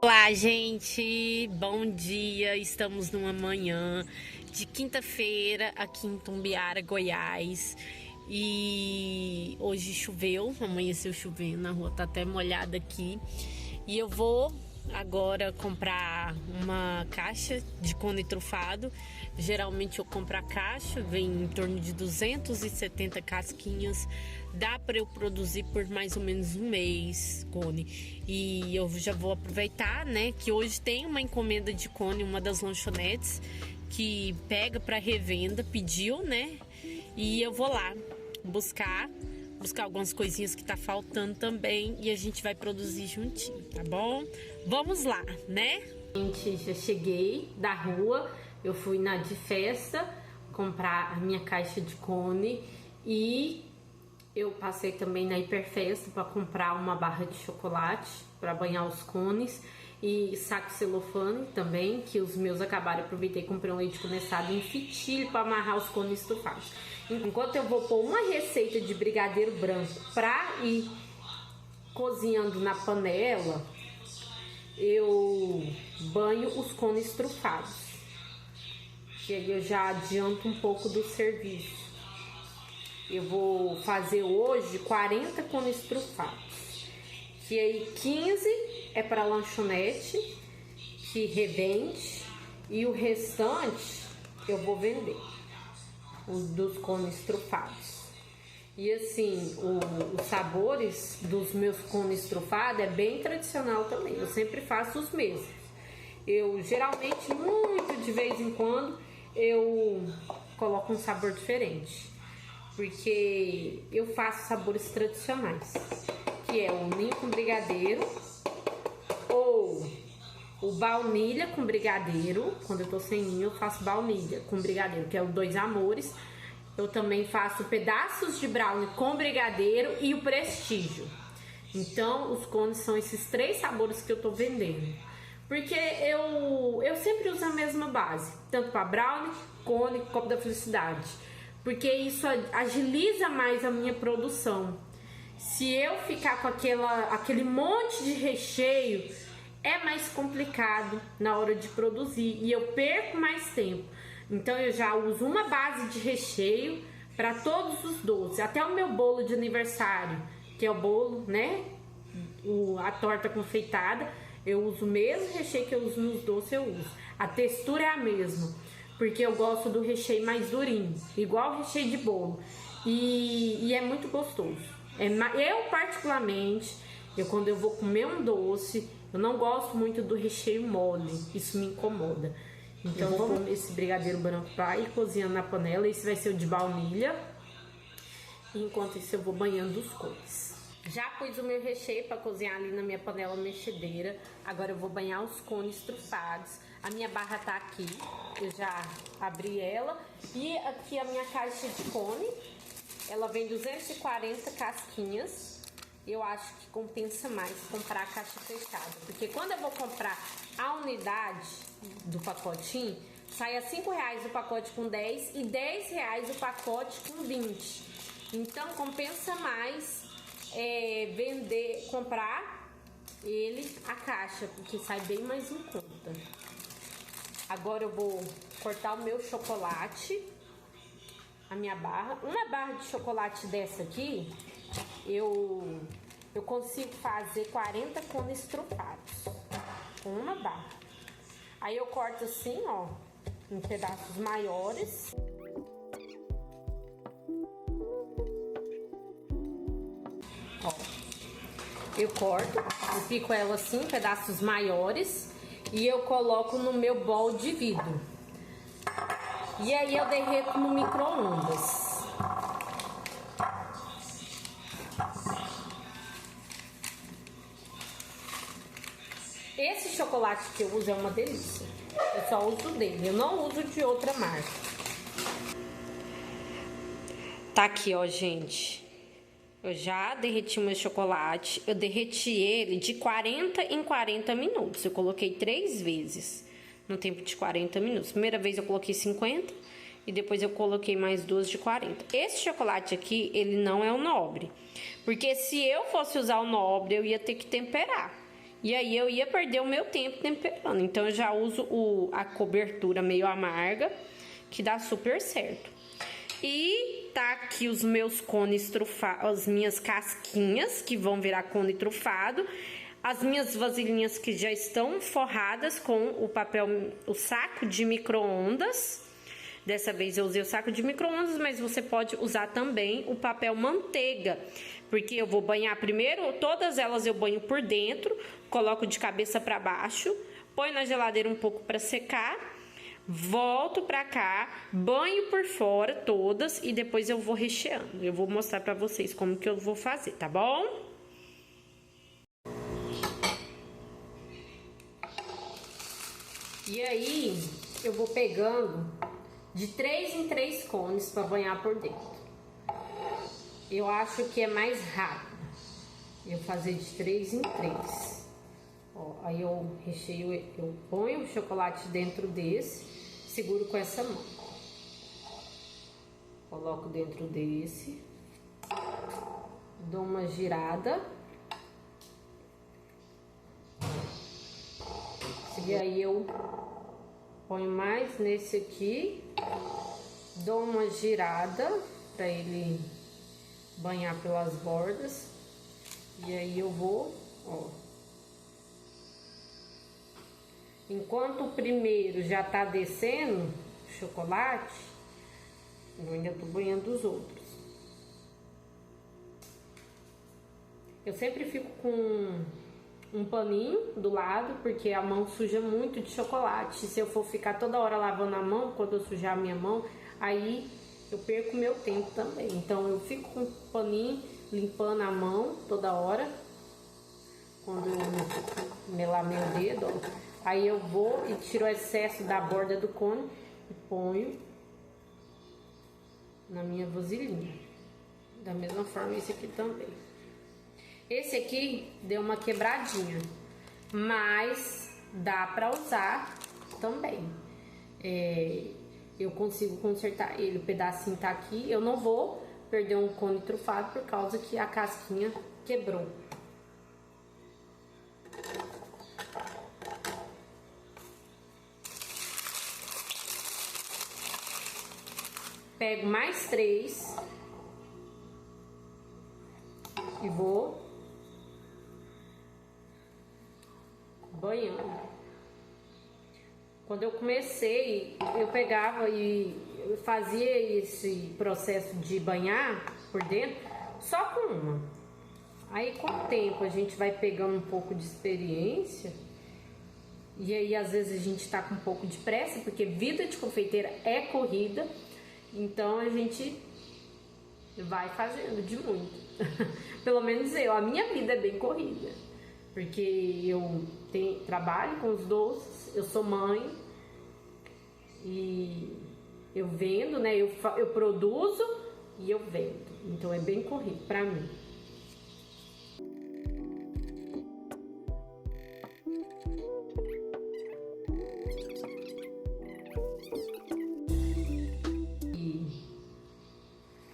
Olá, gente, bom dia. Estamos numa manhã de quinta-feira aqui em Tumbiara, Goiás. E hoje choveu, amanheceu chovendo, a rua tá até molhada aqui. E eu vou agora comprar uma caixa de cone trufado. Geralmente eu compro a caixa, vem em torno de 270 casquinhas. Dá para eu produzir por mais ou menos um mês cone. E eu já vou aproveitar, né, que hoje tem uma encomenda de cone, uma das lanchonetes que pega para revenda, pediu, né? E eu vou lá buscar algumas coisinhas que tá faltando também e a gente vai produzir juntinho, tá bom? Vamos lá, né? Gente, já cheguei da rua, eu fui na de festa comprar a minha caixa de cone e eu passei também na Hiperfesta para comprar uma barra de chocolate para banhar os cones e saco celofane também, que os meus acabaram. Aproveitei e comprei um leite condensado em fitilho para amarrar os cones estufados. Enquanto eu vou pôr uma receita de brigadeiro branco para ir cozinhando na panela, eu banho os cones trufados. E aí eu já adianto um pouco do serviço. Eu vou fazer hoje 40 cones trufados. Que aí 15 é para lanchonete, que revende, e o restante eu vou vender, os dos cones trufados. E assim, os sabores dos meus cones trufados é bem tradicional também, eu sempre faço os mesmos. Eu geralmente, muito de vez em quando, eu coloco um sabor diferente, porque eu faço sabores tradicionais, que é o ninho com brigadeiro ou o baunilha com brigadeiro. Quando eu tô sem ninho, eu faço baunilha com brigadeiro, que é o dois amores. Eu também faço pedaços de brownie com brigadeiro e o prestígio. Então, os cones são esses três sabores que eu tô vendendo. Porque eu sempre uso a mesma base, tanto para brownie, cone, copo da felicidade. Porque isso agiliza mais a minha produção. Se eu ficar com aquele monte de recheio, é mais complicado na hora de produzir e eu perco mais tempo. Então eu já uso uma base de recheio para todos os doces, até o meu bolo de aniversário, que é o bolo, né? A torta confeitada, eu uso o mesmo recheio que eu uso nos doces, eu uso. A textura é a mesma, porque eu gosto do recheio mais durinho, igual o recheio de bolo. E é muito gostoso. Eu particularmente, quando eu vou comer um doce, eu não gosto muito do recheio mole, isso me incomoda. Então vamos pôr esse brigadeiro branco para ir cozinhando na panela. Esse vai ser o de baunilha. Enquanto isso eu vou banhando os cones. Já pus o meu recheio para cozinhar ali na minha panela mexedeira. Agora eu vou banhar os cones trufados. A minha barra tá aqui, eu já abri ela. E aqui a minha caixa de cone, ela vem 240 casquinhas. Eu acho que compensa mais comprar a caixa fechada, porque quando eu vou comprar a unidade do pacotinho, sai a R$5 o pacote com 10 e R$10 o pacote com 20. Então compensa mais comprar ele a caixa, porque sai bem mais em conta. Agora eu vou cortar o meu chocolate, a minha barra. Uma barra de chocolate dessa aqui, eu consigo fazer 40 cones trufados com uma barra. Aí eu corto assim, ó, em pedaços maiores. Ó, eu corto, eu pico ela assim, em pedaços maiores, e eu coloco no meu bol de vidro. E aí eu derreto no micro-ondas. Esse chocolate que eu uso é uma delícia. Eu só uso dele, eu não uso de outra marca. Tá aqui, ó, gente. Eu já derreti o meu chocolate. Eu derreti ele de 40 em 40 minutos. Eu coloquei 3 vezes no tempo de 40 minutos. Primeira vez eu coloquei 50 e depois eu coloquei mais 2 de 40. Esse chocolate aqui, ele não é o nobre. Porque se eu fosse usar o nobre, eu ia ter que temperar. E aí eu ia perder o meu tempo temperando. Então eu já uso a cobertura meio amarga, que dá super certo. E tá aqui os meus cones trufados, as minhas casquinhas, que vão virar cone trufado. As minhas vasilhinhas que já estão forradas com o papel, o saco de micro-ondas. Dessa vez eu usei o saco de micro-ondas, mas você pode usar também o papel manteiga. Porque eu vou banhar primeiro, todas elas eu banho por dentro, coloco de cabeça para baixo, põe na geladeira um pouco para secar, volto para cá, banho por fora todas e depois eu vou recheando. Eu vou mostrar para vocês como que eu vou fazer, tá bom? E aí, eu vou pegando de 3 em 3 cones para banhar por dentro. Eu acho que é mais rápido eu fazer de 3 em 3. Ó, aí eu recheio, eu ponho o chocolate dentro desse, seguro com essa mão. Coloco dentro desse, dou uma girada. E aí eu ponho mais nesse aqui, dou uma girada para ele banhar pelas bordas. E aí eu vou, ó. Enquanto o primeiro já tá descendo o chocolate, eu ainda tô banhando os outros. Eu sempre fico com um paninho do lado, porque a mão suja muito de chocolate. Se eu for ficar toda hora lavando a mão, quando eu sujar a minha mão, aí eu perco meu tempo também. Então eu fico com um paninho limpando a mão toda hora, quando eu melar meu dedo, ó. Aí eu vou e tiro o excesso da borda do cone e ponho na minha vasilhinha. Da mesma forma esse aqui também. Esse aqui deu uma quebradinha, mas dá pra usar também. Eu consigo consertar ele, o pedacinho tá aqui. Eu não vou perder um cone trufado por causa que a casquinha quebrou. Pego mais 3 e vou banhando. Quando eu comecei, eu pegava e eu fazia esse processo de banhar por dentro só com uma. Aí com o tempo a gente vai pegando um pouco de experiência. E aí às vezes a gente tá com um pouco de pressa, porque vida de confeiteira é corrida. Então a gente vai fazendo de muito. Pelo menos a minha vida é bem corrida. Porque eu trabalho com os doces, eu sou mãe e eu vendo, né? Eu produzo e eu vendo. Então é bem corrido pra mim.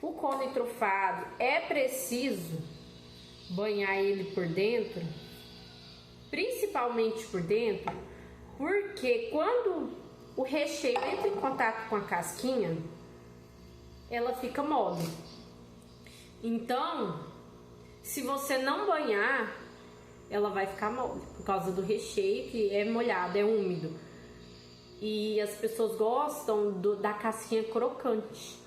O cone trufado é preciso banhar ele por dentro, principalmente por dentro, porque quando o recheio entra em contato com a casquinha, ela fica mole. Então, se você não banhar, ela vai ficar mole, por causa do recheio que é molhado, é úmido. E as pessoas gostam da casquinha crocante.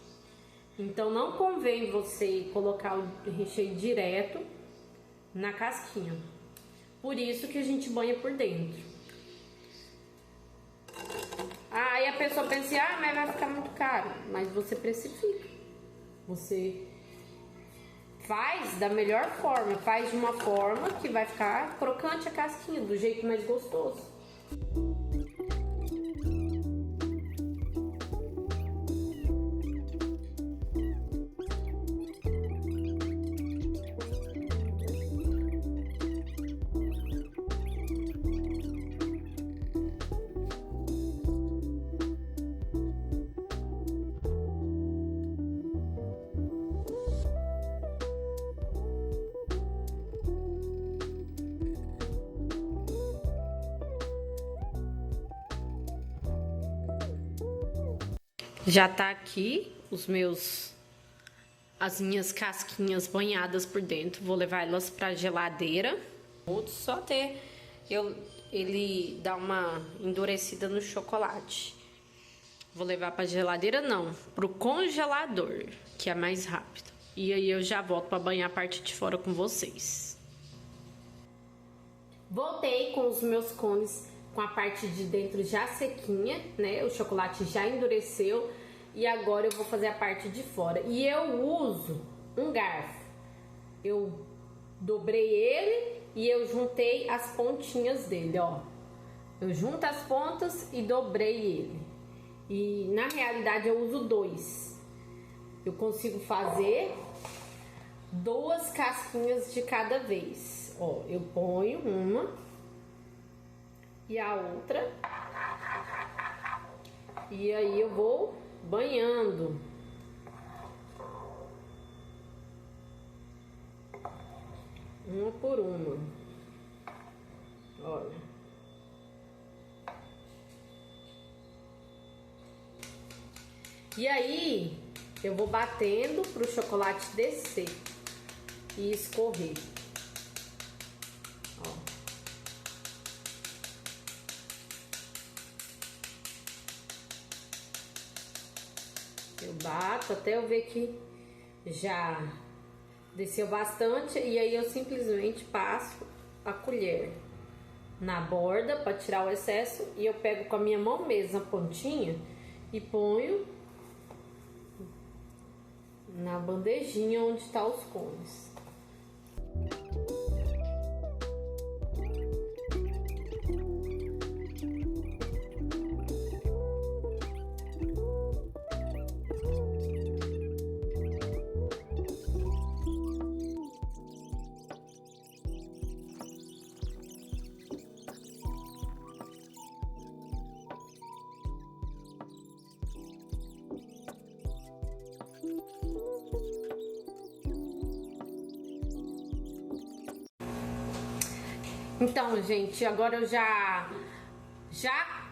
Então não convém você colocar o recheio direto na casquinha. Por isso que a gente banha por dentro. Aí a pessoa pensa, mas vai ficar muito caro. Mas você precifica. Você faz da melhor forma. Faz de uma forma que vai ficar crocante a casquinha, do jeito mais gostoso. Já tá aqui as minhas casquinhas banhadas por dentro. Vou levar elas pra geladeira. Só até ele dar uma endurecida no chocolate. Vou levar pra geladeira, não, pro congelador, que é mais rápido. E aí eu já volto pra banhar a parte de fora com vocês. Voltei com os meus cones com a parte de dentro já sequinha, né? O chocolate já endureceu. E agora eu vou fazer a parte de fora. E eu uso um garfo. Eu dobrei ele e eu juntei as pontinhas dele, ó. Eu junto as pontas e dobrei ele. E na realidade eu uso 2. Eu consigo fazer 2 casquinhas de cada vez. Ó, eu ponho uma e a outra. E aí eu vou banhando. Uma por uma. Olha. E aí, eu vou batendo pro chocolate descer e escorrer. Ó. Eu bato até eu ver que já desceu bastante e aí eu simplesmente passo a colher na borda para tirar o excesso e eu pego com a minha mão mesmo a pontinha e ponho na bandejinha onde tá os cones. Então, gente, agora eu já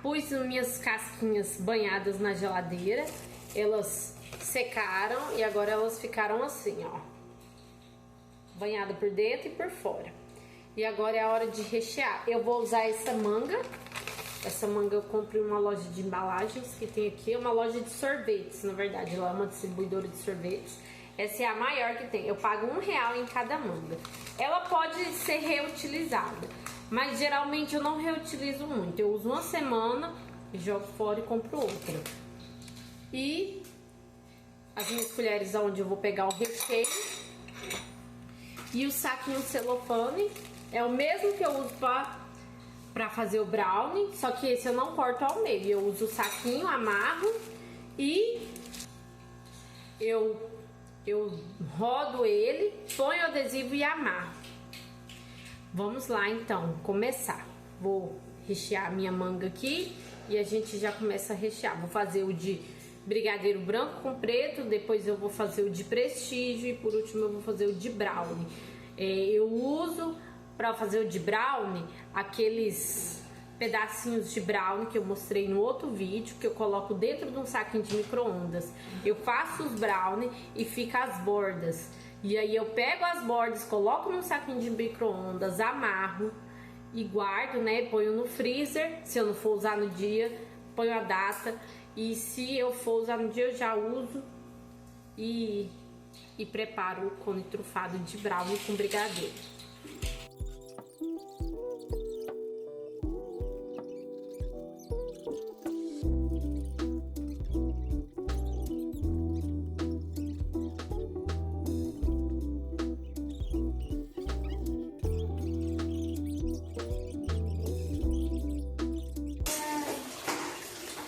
pus minhas casquinhas banhadas na geladeira. Elas secaram e agora elas ficaram assim, ó. Banhada por dentro e por fora. E agora é a hora de rechear. Eu vou usar essa manga. Essa manga eu comprei em uma loja de embalagens que tem aqui. É uma loja de sorvetes, na verdade. Ela é uma distribuidora de sorvetes. Essa é a maior que tem. Eu pago R$1 em cada manga. Ela pode ser reutilizada, mas geralmente eu não reutilizo muito. Eu uso uma semana, jogo fora e compro outra. E as minhas colheres onde eu vou pegar o recheio. E o saquinho celofane é o mesmo que eu uso para fazer o brownie, só que esse eu não corto ao meio. Eu uso o saquinho, amarro e eu rodo ele, ponho o adesivo e amarro. Vamos lá então, começar. Vou rechear a minha manga aqui e a gente já começa a rechear. Vou fazer o de brigadeiro branco com preto, depois eu vou fazer o de prestígio e por último eu vou fazer o de brownie. Eu uso para fazer o de brownie aqueles pedacinhos de brownie que eu mostrei no outro vídeo, que eu coloco dentro de um saquinho de micro-ondas. Eu faço os brownie e fica as bordas. E aí eu pego as bordas, coloco num saquinho de micro-ondas, amarro e guardo, né? Ponho no freezer. Se eu não for usar no dia, ponho a data. E se eu for usar no dia, eu já uso e preparo o cone trufado de brownie com brigadeiro.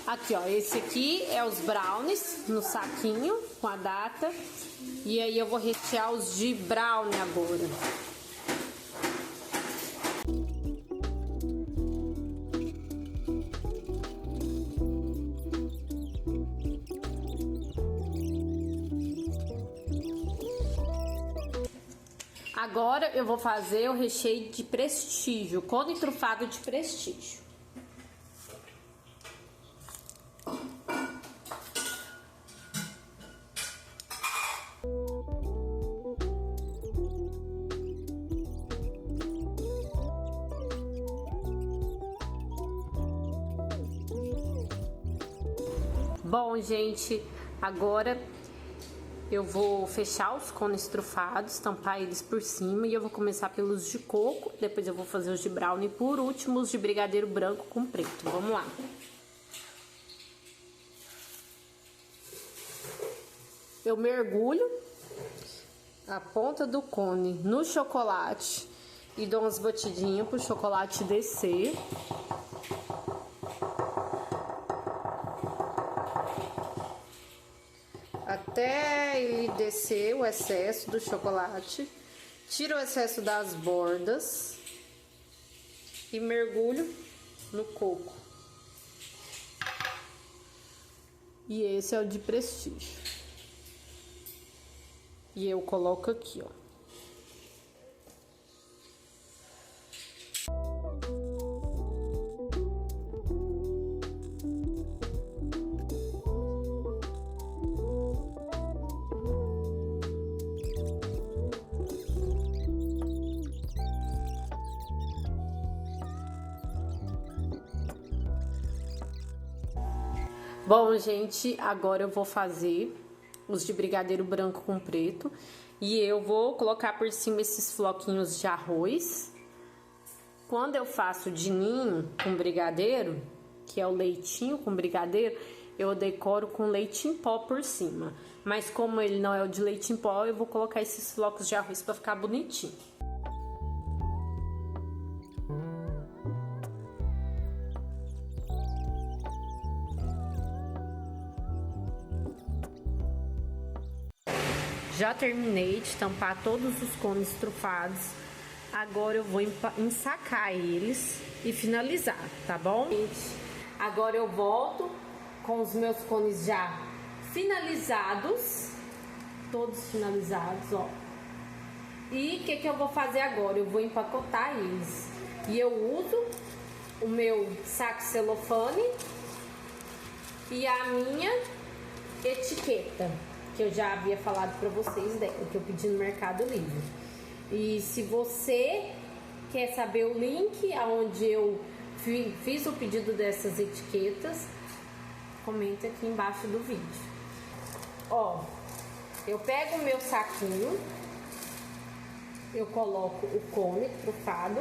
Aqui, ó, esse aqui é os brownies no saquinho com a data. E aí eu vou rechear os de brownie agora. Agora eu vou fazer o recheio de prestígio, cone trufado de prestígio. Bom, gente, agora eu vou fechar os cones trufados, tampar eles por cima e eu vou começar pelos de coco, depois eu vou fazer os de brownie e por último os de brigadeiro branco com preto. Vamos lá. Eu mergulho a ponta do cone no chocolate e dou umas batidinhas pro chocolate descer. Até ele descer o excesso do chocolate, tiro o excesso das bordas e mergulho no coco. E esse é o de prestígio. E eu coloco aqui, ó. Bom, gente, agora eu vou fazer os de brigadeiro branco com preto. E eu vou colocar por cima esses floquinhos de arroz. Quando eu faço de ninho com brigadeiro, que é o leitinho com brigadeiro, eu decoro com leite em pó por cima. Mas como ele não é o de leite em pó, eu vou colocar esses flocos de arroz para ficar bonitinho. Já terminei de tampar todos os cones trufados. Agora eu vou ensacar eles e finalizar, tá bom? Agora eu volto com os meus cones já finalizados. Todos finalizados, ó. E o que eu vou fazer agora? Eu vou empacotar eles. E eu uso o meu saco celofane e a minha etiqueta, que eu já havia falado pra vocês dela, que eu pedi no Mercado Livre. E se você quer saber o link aonde eu fiz o pedido dessas etiquetas, comenta aqui embaixo do vídeo. Ó, eu pego o meu saquinho, eu coloco o cone trufado,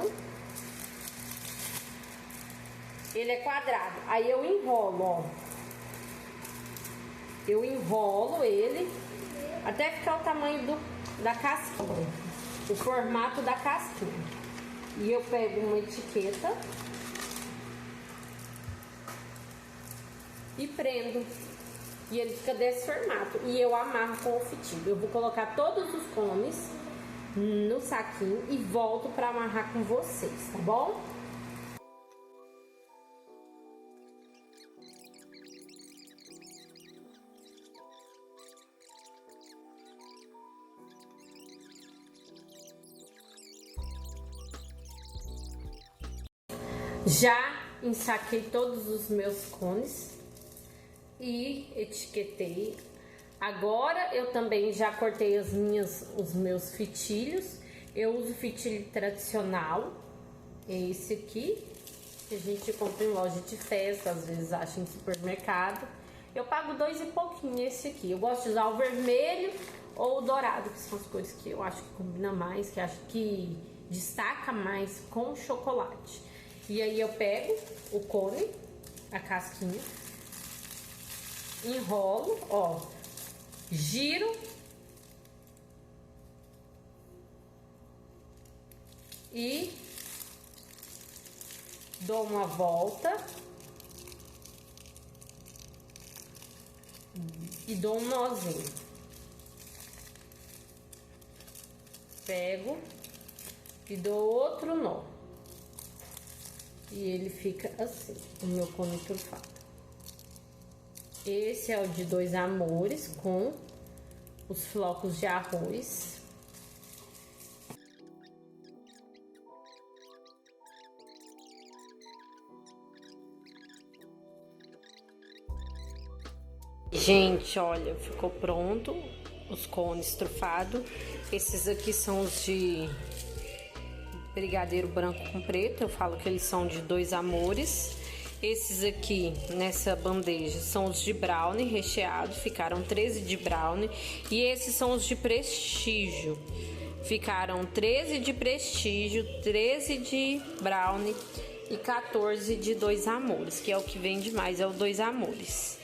ele é quadrado, aí eu enrolo, ó. Eu enrolo ele até ficar o tamanho da casquinha, o formato da casquinha. E eu pego uma etiqueta e prendo. E ele fica desse formato. E eu amarro com o fitilho. Eu vou colocar todos os cones no saquinho e volto para amarrar com vocês, tá bom? Já ensaquei todos os meus cones e etiquetei. Agora eu também já cortei os meus fitilhos. Eu uso fitilho tradicional, é esse aqui, que a gente compra em loja de festa, às vezes acha em supermercado. Eu pago 2 e pouquinho esse aqui. Eu gosto de usar o vermelho ou o dourado, que são as cores que eu acho que combina mais, que acho que destaca mais com o chocolate. E aí eu pego o cone, a casquinha, enrolo, ó, giro e dou uma volta e dou um nozinho. Pego e dou outro nó. E ele fica assim, o meu cone trufado. Esse é o de 2 amores com os flocos de arroz. Gente, olha, ficou pronto os cones trufados. Esses aqui são os de brigadeiro branco com preto. Eu falo que eles são de 2 amores. Esses aqui, nessa bandeja, são os de brownie recheado, ficaram 13 de brownie. E esses são os de prestígio, ficaram 13 de prestígio, 13 de brownie e 14 de dois amores, que é o que vende mais, é o dois amores,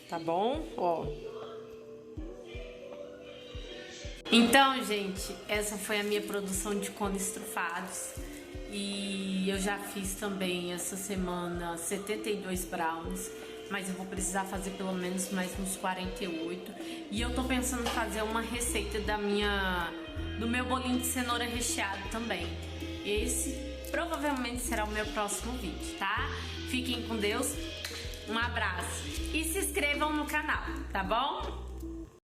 tá bom? Ó. Então, gente, essa foi a minha produção de cones trufados. E eu já fiz também essa semana 72 brownies, mas eu vou precisar fazer pelo menos mais uns 48. E eu tô pensando em fazer uma receita do meu bolinho de cenoura recheado também. Esse provavelmente será o meu próximo vídeo, tá? Fiquem com Deus, um abraço e se inscrevam no canal, tá bom?